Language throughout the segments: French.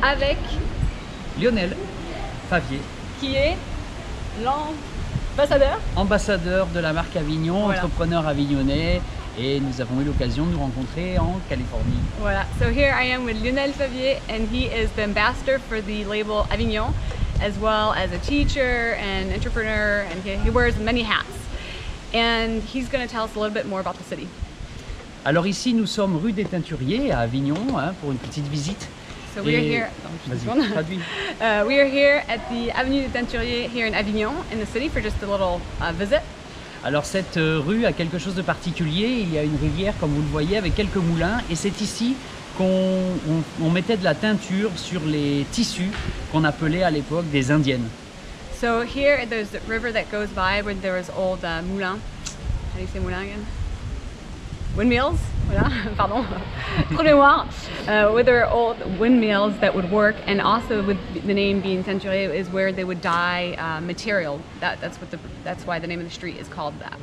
avec Lionel Favier, qui est l'ambassadeur. Ambassadeur de la marque Avignon, Voilà. entrepreneur avignonnais, et nous avons eu l'occasion de nous rencontrer en Californie. Voilà. So here I am with Lionel Favier, and he is the ambassador for the label Avignon, as well as a teacher and entrepreneur, and he wears many hats. And he's going to tell us a little bit more about the city. Alors ici, nous sommes rue des Teinturiers à Avignon pour une petite visite. So we are here. Vas-y, traduis. We are here at the Avenue des Teinturiers here in Avignon, in the city, for just a little visit. Alors cette rue a quelque chose de particulier. Il y a une rivière, comme vous le voyez, avec quelques moulins, et c'est ici qu'on mettait de la teinture sur les tissus qu'on appelait à l'époque des indiennes. So here there's the river that goes by where there was old moulins. How do you say moulin again? Windmills. Voilà, pardon. Trop de mémoire. Where there are old windmills that would work, and also with the name being teinturier is where they would dye material. That's why the name of the street is called that.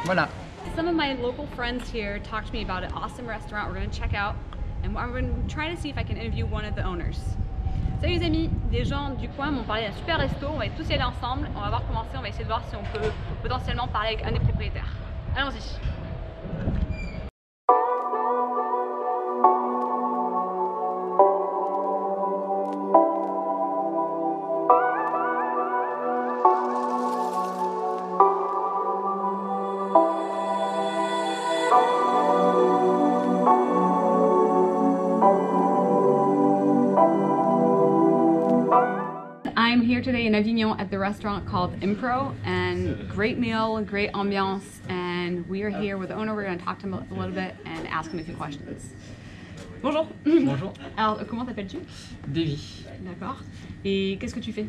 Voilà. Some of my local friends here talked to me about an awesome restaurant we're going to check out, and I'm going to try to see if I can interview one of the owners. Salut les amis, des gens du coin m'ont parlé d'un super resto, on va tous y aller ensemble, on va voir comment c'est, on va essayer de voir si on peut potentiellement parler avec un des propriétaires. Allons-y. I'm here today in Avignon at the restaurant called Impro, and great meal, great ambiance, and we are here with the owner. We're going to talk to him a little bit and ask him a few questions. Bonjour. Bonjour. Alors, comment t'appelles-tu? Davy. D'accord. Et qu'est-ce que tu fais?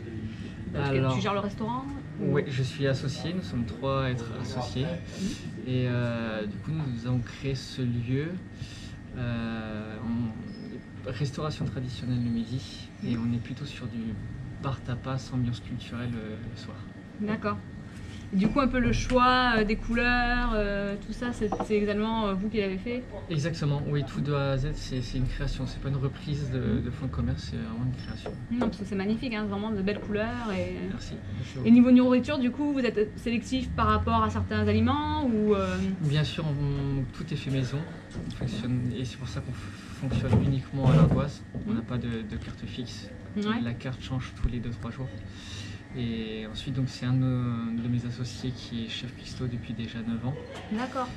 Alors, tu gères le restaurant? Oui, je suis associé, nous sommes 3 à être associés. Et du coup, nous avons créé ce lieu en restauration traditionnelle le midi. Et on est plutôt sur du bar tapas, ambiance culturelle le soir. D'accord. Du coup, un peu le choix des couleurs, tout ça, c'est également vous qui l'avez fait? Exactement, oui, tout de A à Z, c'est une création, c'est pas une reprise de fonds de commerce, c'est vraiment une création. Non, parce que c'est magnifique, hein, vraiment de belles couleurs. Merci. Et niveau nourriture, du coup, vous êtes sélectif par rapport à certains aliments ou Bien sûr, tout est fait maison, et c'est pour ça qu'on fonctionne uniquement à l'ardoise. On n'a pas de carte fixe, Ouais. la carte change tous les 2-3 jours. Et ensuite, donc, c'est un de mes associés qui est chef cuistot depuis déjà 9 ans, D'accord.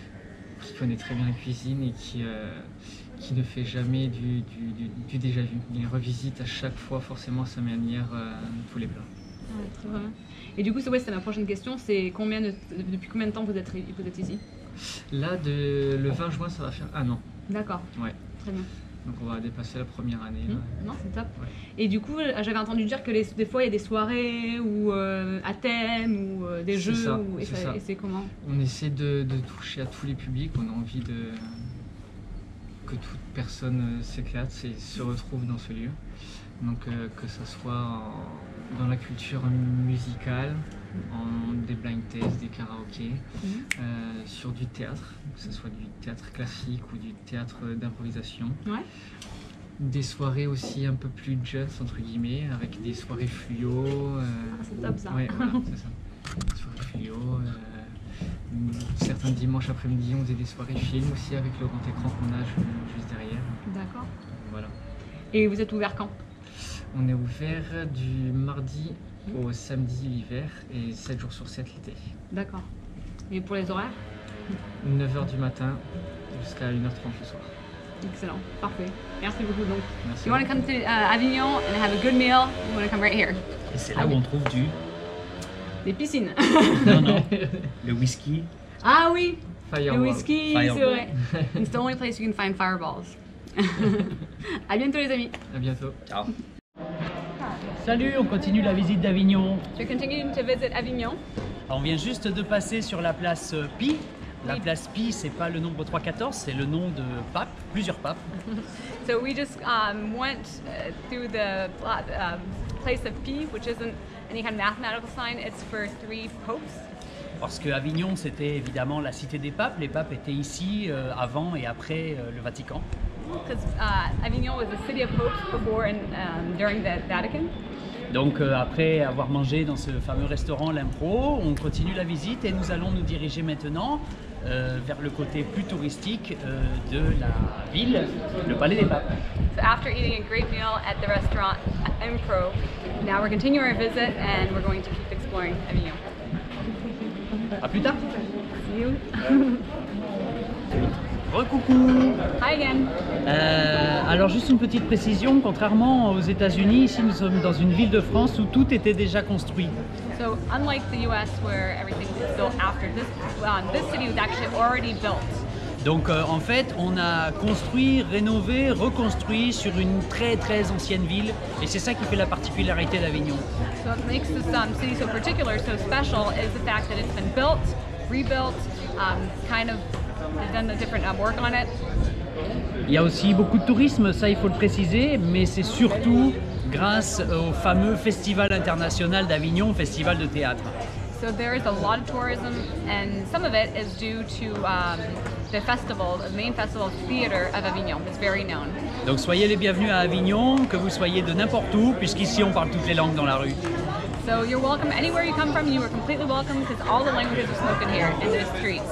qui connaît très bien la cuisine et qui ne fait jamais du déjà vu. Il revisite à chaque fois forcément à sa manière tous les plats. Ouais, très bien. Et du coup, c'est ma prochaine question, c'est depuis combien de temps vous êtes ici? Là, le 20 juin, ça va faire 1 an. D'accord. Ouais. Très bien. Donc on va dépasser la première année. Non, c'est top. Ouais. Et du coup, j'avais entendu dire que des fois, il y a des soirées ou à thème ou des jeux. Ça, et c'est comment? On essaie de toucher à tous les publics. On a envie que toute personne s'éclate et se retrouve dans ce lieu. Donc que ce soit dans la culture musicale, en des blind tests, des karaokés, sur du théâtre, que ce soit du théâtre classique ou du théâtre d'improvisation. Ouais. Des soirées aussi un peu plus jeunes, entre guillemets, avec des soirées fluo. C'est top ça. Ouais, voilà, c'est ça. Des soirées fluo. Certains dimanches après-midi, on faisait des soirées films aussi avec le grand écran qu'on a juste derrière. D'accord. Voilà. Et vous êtes ouvert quand? On est ouvert du mardi au samedi l'hiver et 7 jours sur 7 l'été. D'accord. Et pour les horaires? 9h du matin jusqu'à 1h30 le soir. Excellent, parfait. Merci beaucoup. Donc, Merci. you want to come to Avignon and have a good meal, you want to come right here. Et c'est là où on trouve Des piscines. Non, non, le whisky. Ah oui, le Firewall. whisky, c'est Fireball. vrai. It's the only place you can find fireballs. À bientôt les amis. À bientôt. Ciao. Salut, on continue la visite d'Avignon. So we're continuing to visit Avignon. On vient juste de passer sur la place Pi. La Oui. place Pi, c'est pas le nombre 314, c'est le nom de pape, plusieurs papes. So we just went through the place of Pi, which isn't any kind of mathematical sign, it's for 3 popes. Parce que Avignon, c'était évidemment la cité des papes. Les papes étaient ici avant et après le Vatican. because Avignon was a city of popes before and during the Vatican. Donc après avoir mangé dans ce fameux restaurant L'Impro, on continue la visite et nous allons nous diriger maintenant vers le côté plus touristique de la ville, le Palais des Papes. So after eating a great meal at the restaurant Impro, now we're continuing our visit and we're going to keep exploring Avignon. A plus tard. See you. Recoucou. Hi again. Alors juste une petite précision, contrairement aux États-Unis, ici nous sommes dans une ville de France où tout était déjà construit. So unlike the U.S. where everything was built after, this city was actually already built. Donc en fait, on a construit, rénové, reconstruit sur une très ancienne ville et c'est ça qui fait la particularité d'Avignon. So what makes this city so particular, so special, is the fact that it's been built, rebuilt, they've done a different work on it. Il y a aussi beaucoup de tourisme, ça il faut le préciser, mais c'est surtout grâce au fameux Festival international d'Avignon, festival de théâtre. So there is a lot of tourism, and some of it is due to the main festival of theater of Avignon. It's very known. Donc soyez les bienvenus à Avignon, que vous soyez de n'importe où, puisqu'ici on parle toutes les langues dans la rue. So you're welcome anywhere you come from. You are completely welcome because all the languages are spoken here in the streets.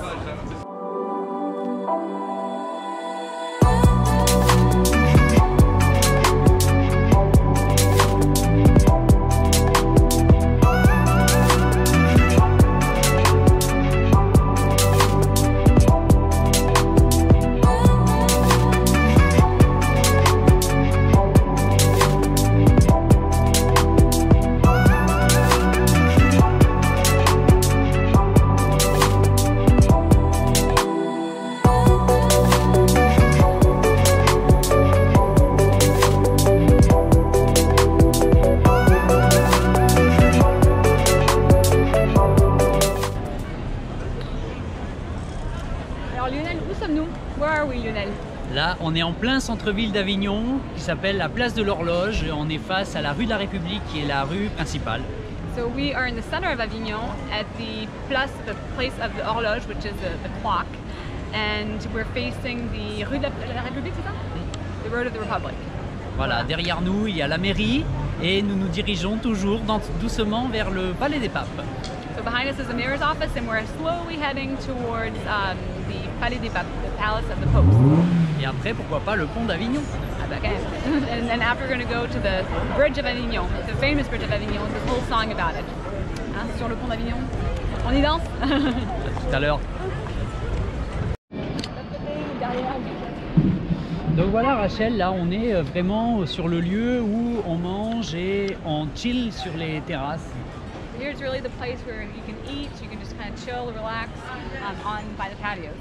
Alors Lionel, où sommes-nous? Where are we, Lionel? Là, on est en plein centre-ville d'Avignon, qui s'appelle la place de l'Horloge. On est face à la rue de la République, qui est la rue principale. So we are in the center of Avignon at the place of the Horloge, which is the clock, and we're facing the rue de la République, c'est ça? The road of the Republic. Voilà, derrière nous, il y a la mairie et nous nous dirigeons toujours doucement vers le Palais des Papes. So behind us is the mayor's office, and we're slowly heading towards the Palais des Papes, the palace of the popes. Et après, pourquoi pas le pont d'Avignon? Okay. And then after we're going to go to the bridge of Avignon, the famous bridge of Avignon, this whole song about it. Hein, sur le pont d'Avignon. On y danse? À tout à l'heure. Donc voilà Rachel, là on est vraiment sur le lieu où on mange et on chill sur les terrasses. Here's really the place where you can eat, you can just kind of chill, relax by the patios.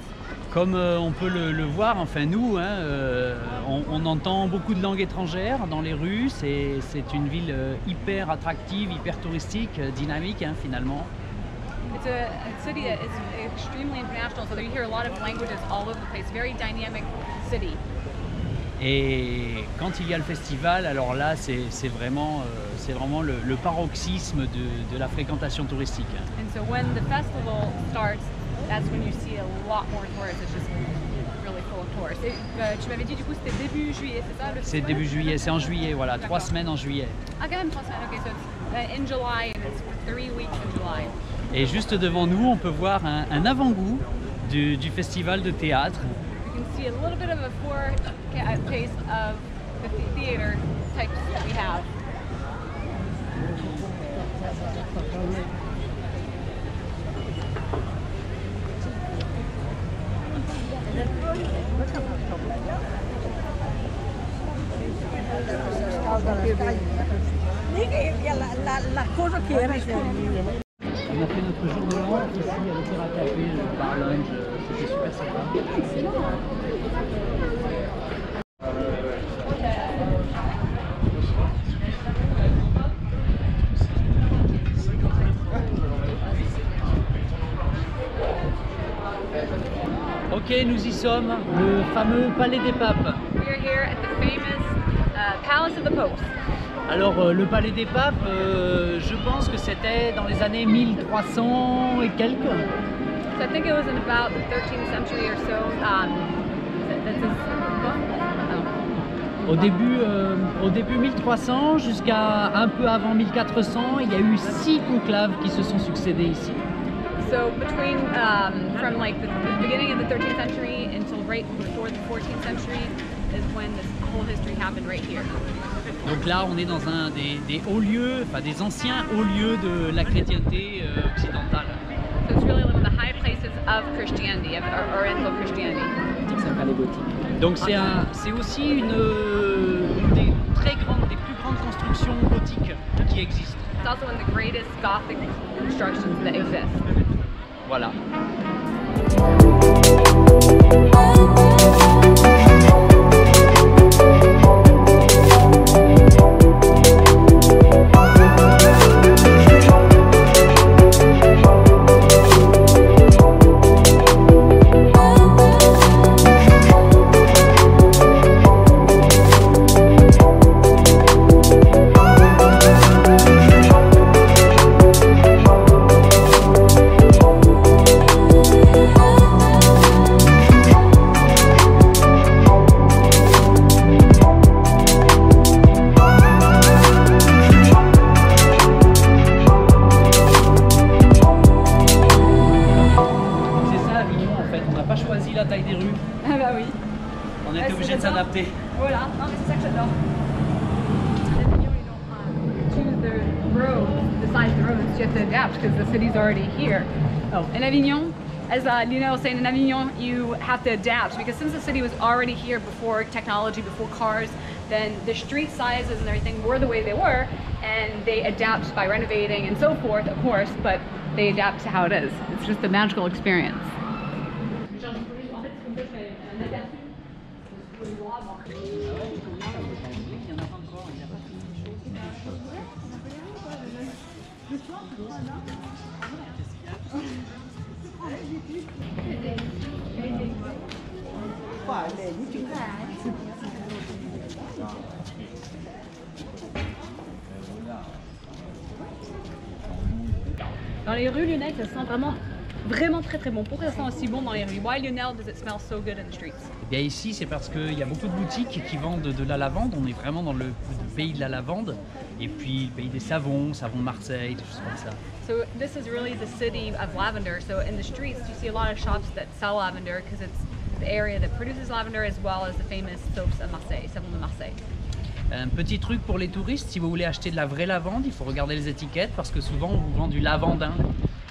Comme on peut le voir, enfin nous, hein, on entend beaucoup de langues étrangères dans les rues. C'est une ville hyper attractive, hyper touristique, dynamique hein, finalement. It's a city that is extremely international, so you hear a lot of languages all over the place. Very dynamic city. Et quand il y a le festival, alors là c'est vraiment le paroxysme de la fréquentation touristique. And so when the festival starts, that's when you see a lot more tourists. It's just really full of tourists. Tu m'avais dit du coup c'était début juillet, c'est ça le festival? C'est début juillet, c'est en juillet, voilà, 3 semaines en juillet. Ah quand même 3 semaines, ok, so it's in July and it's for 3 weeks in July. Et juste devant nous, on peut voir un avant-goût du festival de théâtre. You can see a little bit of a foretaste of the theater types that we have. La cosa che era On a fait notre jour de l'an ici à l'Opéra Café, le bar lounge, c'était super sympa. Ok, nous y sommes, le fameux Palais des Papes. We are here at the famous Palace of the Popes. Alors le Palais des Papes, je pense que c'était dans les années 1300 et quelques. So I think it was in about the 13th century or so. That's his book. Au début 1300 jusqu'à un peu avant 1400, il y a eu 6 conclaves qui se sont succédés ici. So between from like the beginning of the 13th century until right before the 14th century is when this whole history happened right here. Donc là, on est dans un des hauts lieux, enfin des anciens hauts lieux de la chrétienté occidentale. So it's really one of the high places of Christianity, of Oriental Christianity. Donc c'est aussi une des plus grandes constructions gothiques qui existent. It's also one of the greatest Gothic constructions that exist. Voilà. La taille des rues. Ah bah oui. On était obligé de s'adapter. Voilà, non mais c'est ça que j'adore. Choose the road, the size of the roads, you have to adapt because the city's already here. Oh, in Avignon, as Lionel was saying, in Avignon you have to adapt because since the city was already here before technology, before cars, then the street sizes and everything were the way they were, and they adapt by renovating and so forth, of course, but they adapt to how it is. It's just a magical experience. Dans les rues lyonnaises, ça sent vraiment très bon. Pourquoi ça sent aussi bon dans les rues? Why Lionel does it smell so good in the streets? Eh bien ici, c'est parce qu'il y a beaucoup de boutiques qui vendent de la lavande. On est vraiment dans le pays de la lavande. Et puis le pays des savons de Marseille, des choses comme ça. So this is really the city of lavender. So in the streets, you see a lot of shops that sell lavender because it's the area that produces lavender as well as the famous soaps of Marseille, savons de Marseille. Un petit truc pour les touristes, si vous voulez acheter de la vraie lavande, il faut regarder les étiquettes parce que souvent on vous vend du lavandin.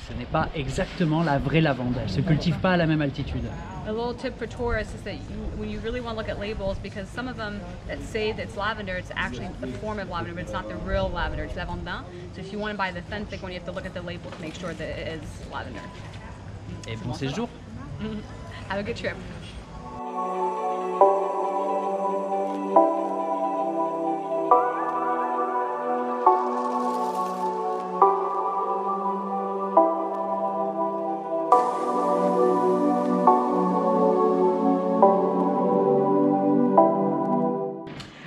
Ce n'est pas exactement la vraie lavande, elle ne se cultive pas à la même altitude. A little tip for tourists is that when you really want to look at labels, because some of them that say that it's lavender, it's actually a form of lavender, but it's not the real lavender, it's lavandin. So if you want to buy the authentic one, you have to look at the label to make sure that it is lavender. Et bon séjour. Have a good trip.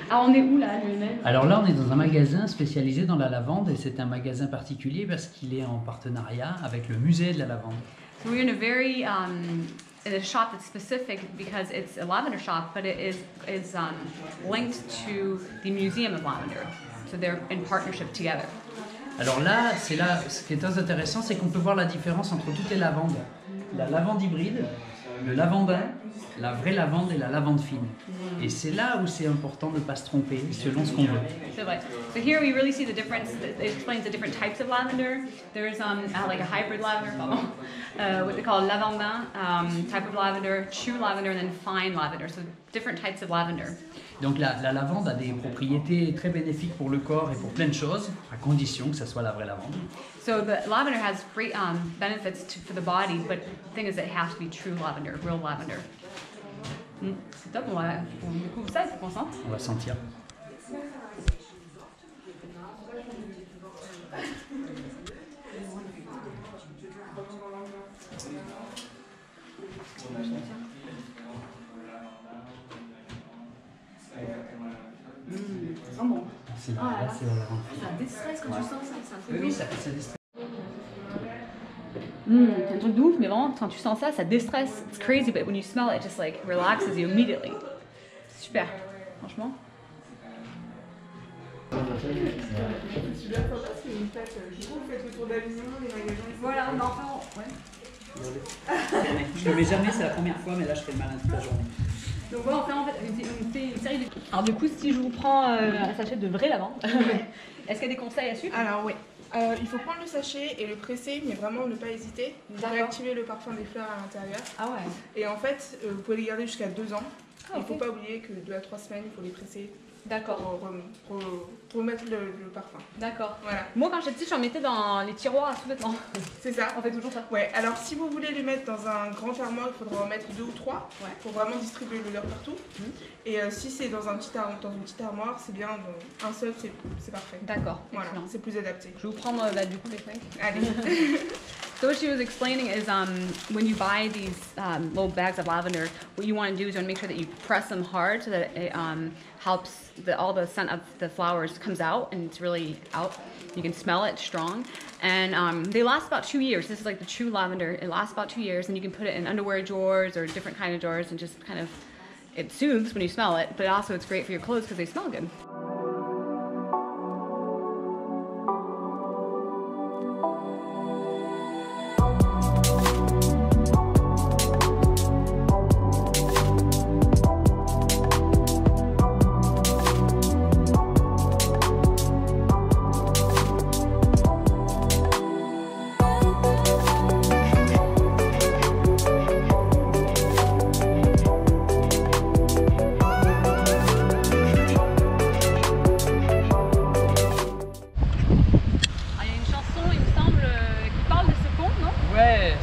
Alors on est où là, Lionel? Alors là, on est dans un magasin spécialisé dans la lavande et c'est un magasin particulier parce qu'il est en partenariat avec le musée de la lavande. So we're in a shop that's specific because it's a lavender shop, but it is linked to the Museum of Lavender. So they're in partnership together. Alors là, ce qui est très intéressant, c'est qu'on peut voir la différence entre toutes les lavandes. La lavande hybride, le lavandin, la vraie lavande et la lavande fine. Et c'est là où c'est important de ne pas se tromper selon ce qu'on veut. C'est vrai. So here we really see the difference. It explains the different types of lavender. There's like a hybrid lavender, what they call lavandin type of lavender, true lavender, and then fine lavender. So different types of lavender. Donc la lavande a des propriétés très bénéfiques pour le corps et pour plein de choses, à condition que ça soit la vraie lavande. So the lavender has great benefits for the body, but the thing is it has to be true lavender, real lavender. C'est top, on découvre ça, c'est consent. On va sentir. C'est bon. C'est la lavande. Ça déstresse quand tu sens ça, c'est un truc. Oui, ça déstresse. C'est un truc de ouf, mais vraiment, quand tu sens ça, ça déstresse. It's crazy, but when you smell it, it just like relaxes you immediately. Super, franchement. super sympa parce que vous faites, du coup, vous faites le tour d'Avignon, les magasins. Voilà, on en fait. Ouais. Je le mets jamais, c'est la première fois, mais là je fais le malin toute la journée. Donc voilà, on fait en fait une série de... Alors du coup, si je vous prends un sachet de vrai lavande, est-ce qu'il y a des conseils à suivre? Alors oui, il faut prendre le sachet et le presser, mais vraiment ne pas hésiter. Vous réactivez le parfum des fleurs à l'intérieur. Ah ouais. Et en fait, vous pouvez les garder jusqu'à 2 ans. Ah, Il ne faut pas oublier que 2 à 3 semaines, il faut les presser D'accord. pour mettre le parfum. D'accord. Voilà, Moi, quand j'étais petite, j'en mettais dans les tiroirs à sous-vêtements. c'est ça. On fait toujours ça. Ouais, alors si vous voulez les mettre dans un grand armoire, il faudra en mettre 2 ou 3 Ouais. pour vraiment distribuer l'odeur partout. Et si c'est dans une petite armoire, c'est bien, un seul c'est parfait. D'accord. Voilà, Excellent. c'est plus adapté. Je vais vous prendre du coup les fringues. Allez. So what she was explaining is when you buy these little bags of lavender, what you want to do is you want to make sure that you press them hard so that it helps all the scent of the flowers comes out and it's really out. You can smell it strong. And they last about 2 years. This is like the true lavender. It lasts about 2 years and you can put it in underwear drawers or different kind of drawers and just kind of, it soothes when you smell it, but also it's great for your clothes because they smell good.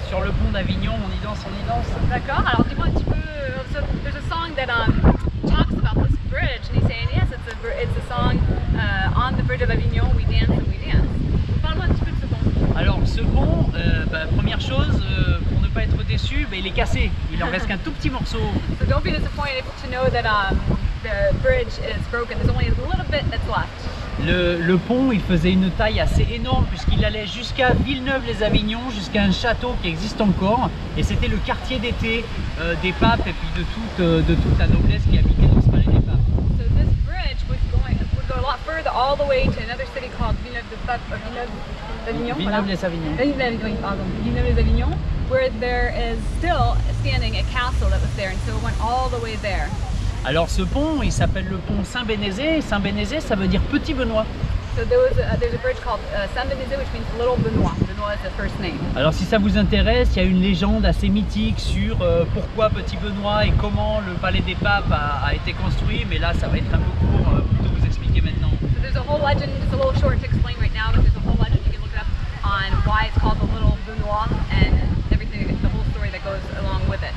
Sur le pont d'Avignon, on y danse. D'accord, alors dis-moi un petit peu, so there's a song that talks about this bridge and he's saying yes, it's a song on the bridge of Avignon, we dance and we dance. Parle-moi un petit peu de ce pont. Alors ce pont, première chose, pour ne pas être déçu, il est cassé, il en reste qu'un tout petit morceau. So don't be disappointed to know that the bridge is broken, there's only a little bit that's left. Le pont, il faisait une taille assez énorme puisqu'il allait jusqu'à Villeneuve-les-Avignon, jusqu'à un château qui existe encore. Et c'était le quartier d'été des papes et puis de toute la noblesse qui habitait dans ce palais des papes. So this bridge would go a lot further all the way to another city called Villeneuve-les-Avignon. Villeneuve-les-Avignon, where there is still standing a castle that was there, and so it went all the way there. Alors ce pont, il s'appelle le pont Saint-Bénézé. Saint-Bénézé, ça veut dire Petit Benoît. So there's a bridge called Saint-Bénézé, which means Little Benoit. Benoit is the first name. Alors si ça vous intéresse, il y a une légende assez mythique sur pourquoi Petit Benoît et comment le palais des papes a été construit. Mais là, ça va être un peu court pour tout vous expliquer maintenant. So there's a whole legend, it's a little short to explain right now, but there's a whole legend, you can look it up, on why it's called the Little Benoit and everything, the whole story that goes along with it.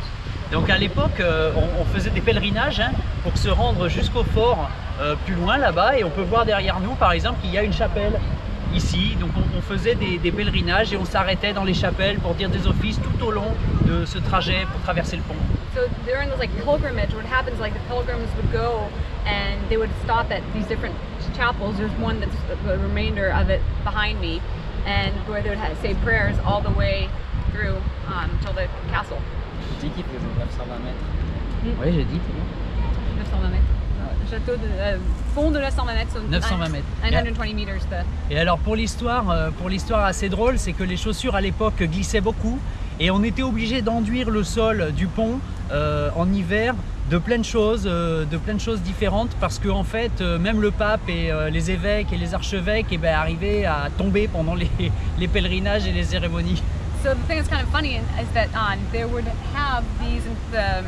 Donc à l'époque, on faisait des pèlerinages pour se rendre jusqu'au fort plus loin là-bas, et on peut voir derrière nous par exemple qu'il y a une chapelle ici. Donc on faisait des pèlerinages et on s'arrêtait dans les chapelles pour dire des offices tout au long de ce trajet pour traverser le pont. So during this pilgrimage, what happens the pilgrims would go and they would stop at these different chapels. There's one that's the remainder of it behind me, and where they would say prayers all the way through till the castle. Tu dis qu'il faisait 920 mètres. Oui, j'ai dit. 920 mètres. Château de pont de 920 mètres. So 920 mètres. 920 meters. Et alors pour l'histoire assez drôle, c'est que les chaussures à l'époque glissaient beaucoup et on était obligé d'enduire le sol du pont en hiver de plein de choses différentes, parce que en fait même le pape et les évêques et les archevêques arrivaient à tomber pendant les pèlerinages et les cérémonies. So the thing that's kind of funny is that they would have these, the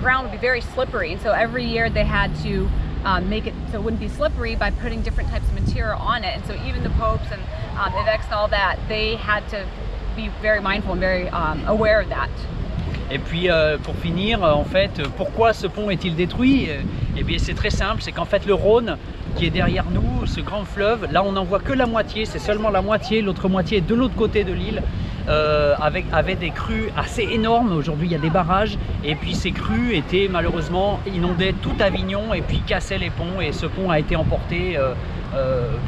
ground would be very slippery, and so every year they had to make it so it wouldn't be slippery by putting different types of material on it. And so even the popes and évêques and all that, they had to be very mindful and very aware of that. Et puis pour finir, en fait, pourquoi ce pont est-il détruit? Eh bien c'est très simple, c'est qu'en fait le Rhône qui est derrière nous, ce grand fleuve, là on n'en voit que la moitié, c'est seulement la moitié, l'autre moitié est de l'autre côté de l'île, avec des crues assez énormes. Aujourd'hui il y a des barrages, et puis ces crues étaient malheureusement inondaient tout Avignon et puis cassaient les ponts, et ce pont a été emporté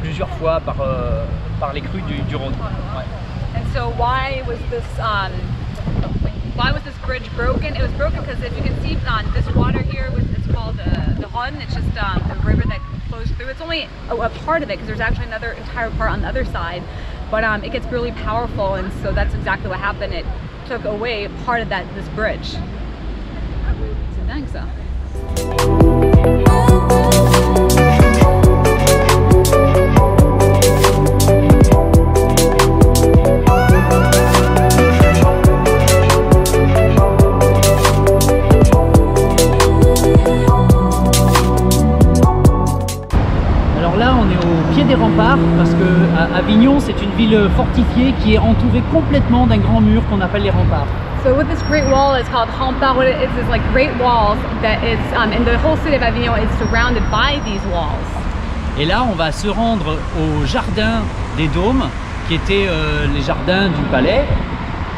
plusieurs fois par les crues du Rhône. Ouais. And so why was this bridge broken. It was broken because if you can see this water here, it's called the Rhône. It's just a river that flows through. It's only a part of it because there's actually another entire part on the other side. But it gets really powerful, and so that's exactly what happened. It took away part of this bridge. C'est dingue ça. Alors là, on est au pied des remparts parce que Avignon, c'est une ville fortifiée qui est entourée complètement d'un grand mur qu'on appelle les remparts. So what this great wall is called rempart, what it is like great walls that is, and the whole city of Avignon is surrounded by these walls. Et là, on va se rendre au jardin des Dômes, qui étaient les jardins du palais.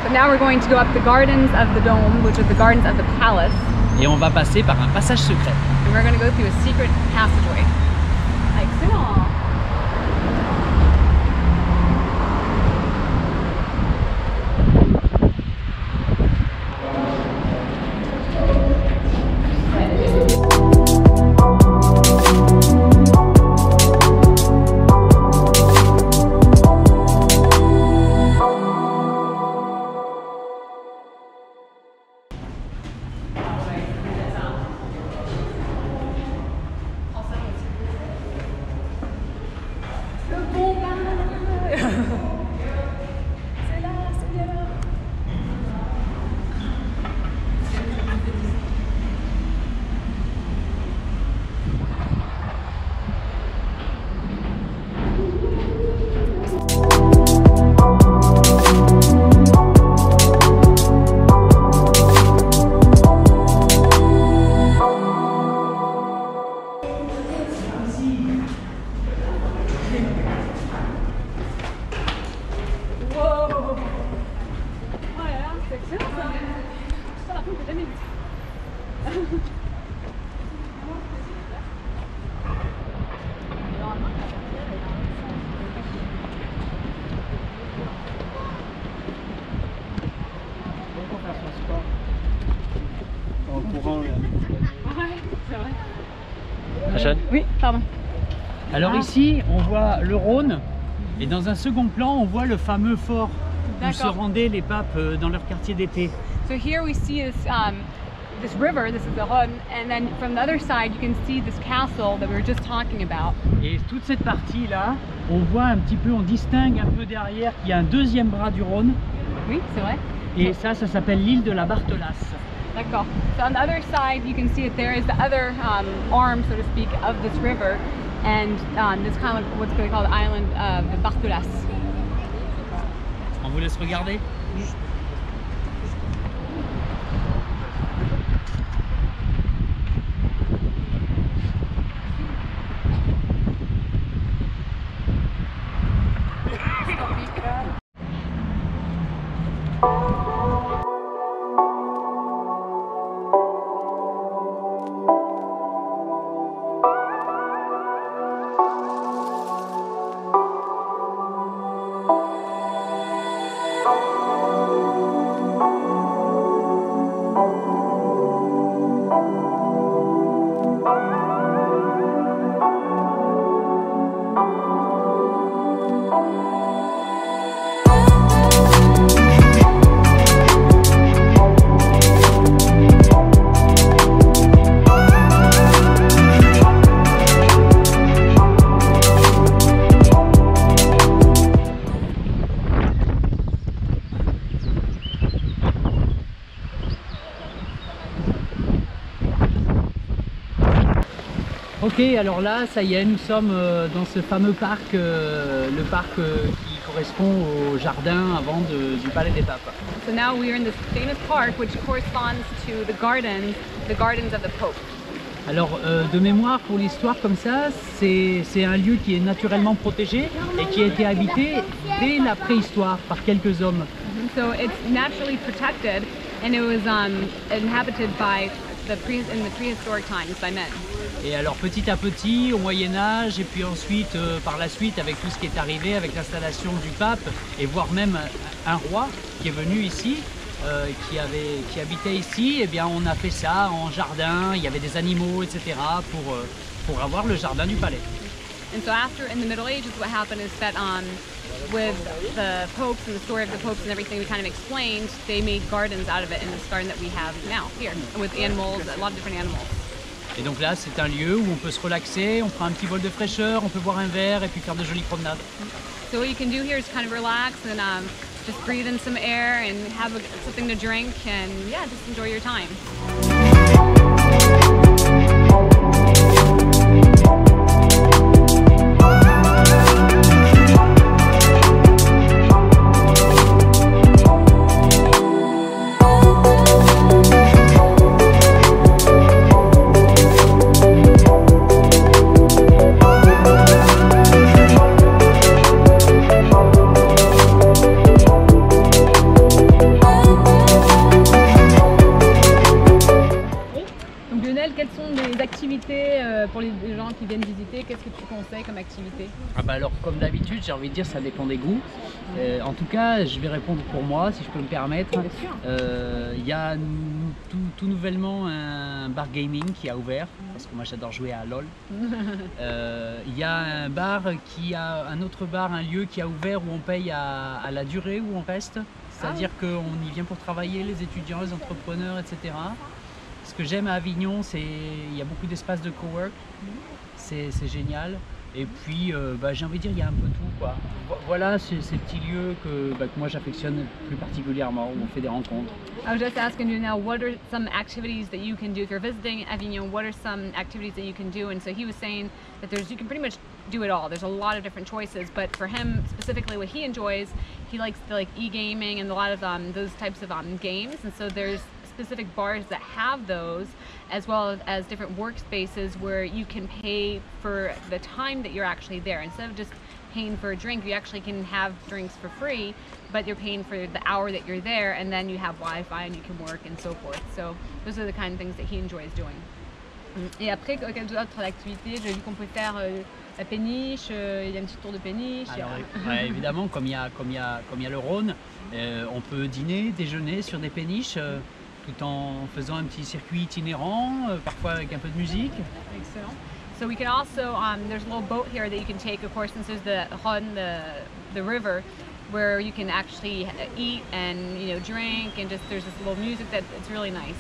So now we're going to go up the gardens of the dome, which are the gardens of the palace. Et on va passer par un passage secret. And we're going to go through a secret passageway. Excellent. Oui, pardon. Alors ici, on voit le Rhône et dans un second plan, on voit le fameux fort où se rendaient les papes dans leur quartier d'été. So here we see this river, this is the Rhône, and then from the other side you can see this castle that we were just talking about. Et toute cette partie-là, on voit un petit peu, on distingue un peu derrière qu'il y a un deuxième bras du Rhône. Oui, c'est vrai. Et ça s'appelle l'île de la Barthelasse. D'accord. So on the other side you can see that there is the other arm, so to speak, of this river, and this kind of what's going to be called the island of the Barthelasse. On vous laisse regarder. Ok, alors là, ça y est, nous sommes dans ce fameux parc, le parc qui correspond au jardin avant du Palais des Papes. So now we are in this famous park which corresponds to the gardens of the Pope. Alors, de mémoire, pour l'histoire comme ça, c'est un lieu qui est naturellement protégé et qui a été habité dès la préhistoire par quelques hommes. So it's naturally protected and it was inhabited by in the prehistoric times by men. Et alors petit à petit, au Moyen-Âge, et puis ensuite, par la suite, avec tout ce qui est arrivé, avec l'installation du pape, et voire même un roi qui est venu ici, qui habitaient ici, eh bien, on a fait ça en jardin, il y avait des animaux, etc. pour avoir le jardin du palais. And so after, in the Middle Ages, what happened is that with the popes and the story of the popes and everything we kind of explained, they made gardens out of it in this garden that we have now here, with animals, a lot of different animals. Et donc là, c'est un lieu où on peut se relaxer, on prend un petit bol de fraîcheur, on peut boire un verre et puis faire de jolies promenades. So what you can do here is kind of relax and just breathe in some air and have something to drink and yeah, just enjoy your time. Quelles sont les activités pour les gens qui viennent visiter? Qu'est-ce que tu conseilles comme activité? Ah bah alors, comme d'habitude, j'ai envie de dire, ça dépend des goûts. En tout cas, je vais répondre pour moi, si je peux me permettre. Il y a tout nouvellement un bar gaming qui a ouvert, parce que moi j'adore jouer à LOL. Il y a un autre bar, un lieu qui a ouvert où on paye à la durée où on reste. C'est-à-dire qu'on y vient pour travailler, les étudiants, les entrepreneurs, etc. Ce que j'aime à Avignon, c'est qu'il y a beaucoup d'espaces de cowork, c'est génial. Et puis, j'ai envie de dire, il y a un peu tout, quoi. Voilà ces petits lieux que moi j'affectionne plus particulièrement, où on fait des rencontres. I was just asking you now, what are some activities that you can do if you're visiting Avignon? What are some activities that you can do? And so he was saying that you can pretty much do it all. There's a lot of different choices, but for him specifically, what he enjoys, he likes the e-gaming and a lot of those types of games. And so there's specific bars that have those, as well as different workspaces where you can pay for the time that you're actually there. Instead of just paying for a drink, you actually can have drinks for free, but you're paying for the hour that you're there, and then you have Wi-Fi and you can work and so forth. So those are the kind of things that he enjoys doing. Et après, quelles autres activités? J'ai vu qu'on peut faire la péniche, il y a un petit tour de péniche. Alors, évidemment, comme il y a le Rhône, on peut dîner, déjeuner sur des péniches, tout en faisant un petit circuit itinérant, parfois avec un peu de musique. Excellent. So we can also, there's a little boat here that you can take, of course, since there's the Rhône, the river, where you can actually eat and drink, and there's this little music that it's really nice.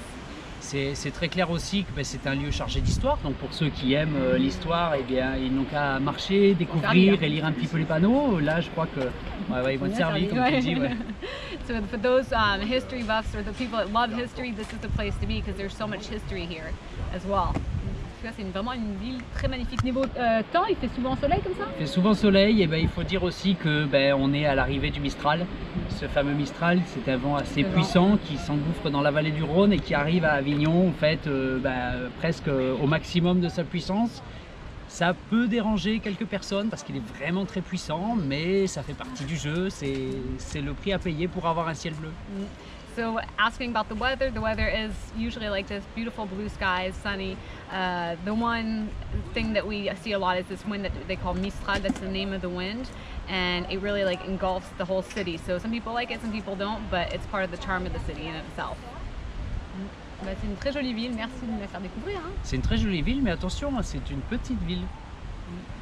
C'est très clair aussi que c'est un lieu chargé d'histoire, donc pour ceux qui aiment l'histoire, eh bien, ils n'ont qu'à marcher, découvrir et lire un petit peu les panneaux. Là, je crois que ils vont être servis, comme tu dis. Ouais. So for those history buffs or the people that love history, this is the place to be because there's so much history here as well. C'est vraiment une ville très magnifique. Niveau temps, il fait souvent soleil comme ça? Il fait souvent soleil, et il faut dire aussi que on est à l'arrivée du Mistral. Ce fameux Mistral, c'est un vent assez puissant qui s'engouffre dans la vallée du Rhône et qui arrive à Avignon en fait presque au maximum de sa puissance. Ça peut déranger quelques personnes parce qu'il est vraiment très puissant, mais ça fait partie du jeu, c'est le prix à payer pour avoir un ciel bleu. So asking about the weather is usually like this beautiful blue skies, sunny. The one thing that we see a lot is this wind that they call Mistral, that's the name of the wind. And it really engulfs the whole city. So some people like it, some people don't, but it's part of the charm of the city in itself. C'est une très jolie ville, merci de me la faire découvrir. Hein. C'est une très jolie ville, mais attention, c'est une petite ville.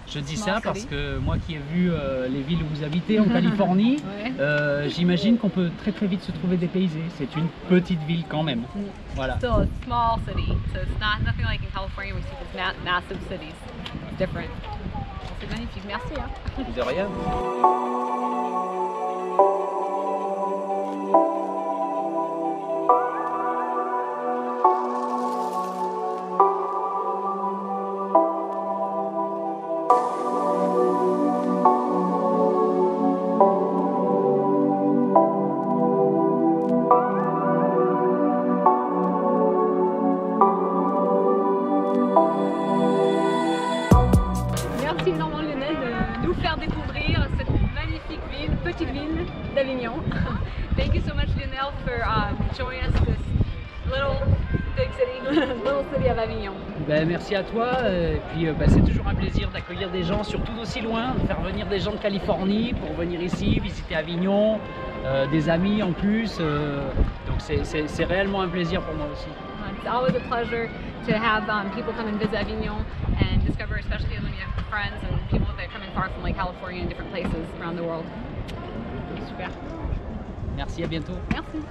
Je dis ça parce que moi qui ai vu les villes où vous habitez en Californie, j'imagine qu'on peut très vite se trouver dépaysé. C'est une petite ville quand même. Voilà. Still a small city, so it's nothing like in California we see these massive cities. It's different. C'est magnifique, merci. Hein. De rien. Découvrir cette magnifique ville, petite ville d'Avignon. Thank you so much, Lionel, for showing us this little big city, little city of Avignon. Merci à toi, et puis c'est toujours un plaisir d'accueillir des gens, surtout d'aussi loin, de faire venir des gens de Californie pour venir ici, visiter Avignon, des amis en plus, donc c'est réellement un plaisir pour moi aussi. It's always a pleasure to have people come and visit Avignon and discover, especially when you have friends and people that are coming far from like California and different places around the world. Super. Merci, à bientôt. Merci.